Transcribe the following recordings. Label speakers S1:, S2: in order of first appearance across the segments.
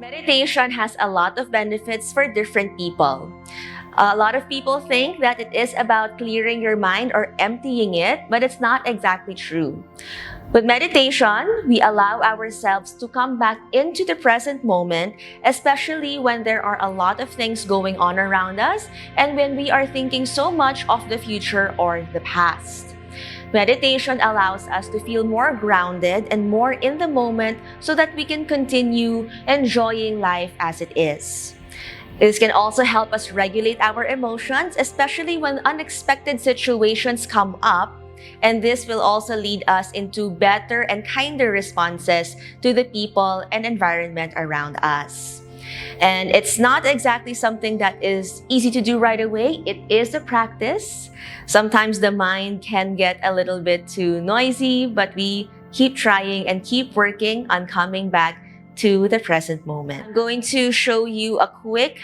S1: Meditation has a lot of benefits for different people. A lot of people think that it is about clearing your mind or emptying it, but it's not exactly true. With meditation, we allow ourselves to come back into the present moment, especially when there are a lot of things going on around us and when we are thinking so much of the future or the past. Meditation allows us to feel more grounded and more in the moment so that we can continue enjoying life as it is. This can also help us regulate our emotions, especially when unexpected situations come up, and this will also lead us into better and kinder responses to the people and environment around us. And it's not exactly something that is easy to do right away. It is a practice. Sometimes the mind can get a little bit too noisy, but we keep trying and keep working on coming back to the present moment. I'm going to show you a quick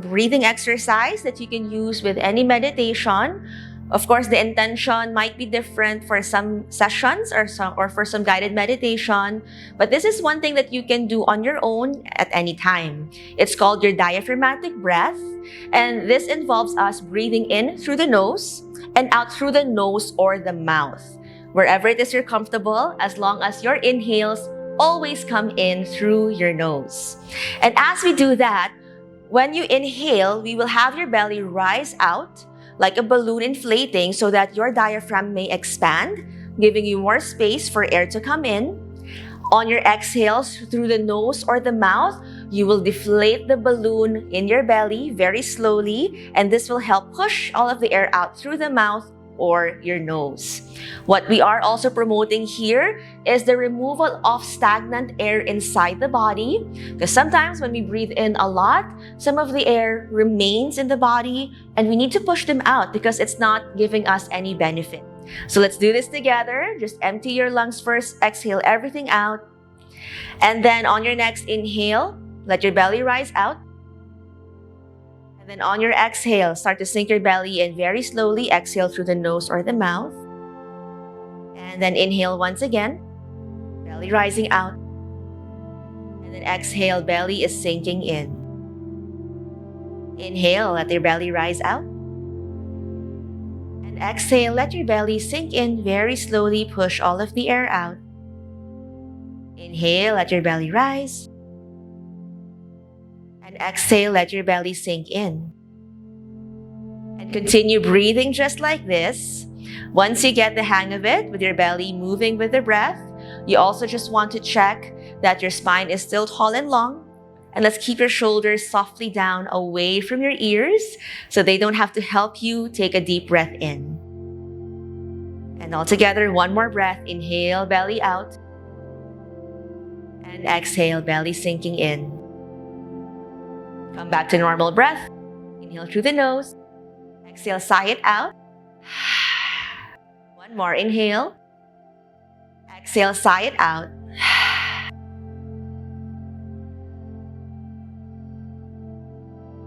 S1: breathing exercise that you can use with any meditation. Of course, the intention might be different for some sessions or for some guided meditation, but this is one thing that you can do on your own at any time. It's called your diaphragmatic breath, and this involves us breathing in through the nose and out through the nose or the mouth. Wherever it is you're comfortable, as long as your inhales always come in through your nose. And as we do that, when you inhale, we will have your belly rise out like a balloon inflating so that your diaphragm may expand, giving you more space for air to come in. On your exhales through the nose or the mouth, you will deflate the balloon in your belly very slowly, and this will help push all of the air out through the mouth or your nose. What we are also promoting here is the removal of stagnant air inside the body, because sometimes when we breathe in a lot, some of the air remains in the body and we need to push them out because it's not giving us any benefit. So let's do this together. Just empty your lungs first, exhale everything out. And then on your next inhale, let your belly rise out. And then on your exhale, start to sink your belly and very slowly exhale through the nose or the mouth. And then inhale once again, belly rising out. And then exhale, belly is sinking in. Inhale, let your belly rise out. And exhale, let your belly sink in very slowly, push all of the air out. Inhale, let your belly rise. And exhale, let your belly sink in. And continue breathing just like this. Once you get the hang of it, with your belly moving with the breath, you also just want to check that your spine is still tall and long. And let's keep your shoulders softly down away from your ears so they don't have to help you take a deep breath in. And all together, one more breath. Inhale, belly out. And exhale, belly sinking in. Come back to normal breath. Inhale through the nose. Exhale, sigh it out. One more inhale. Exhale, sigh it out.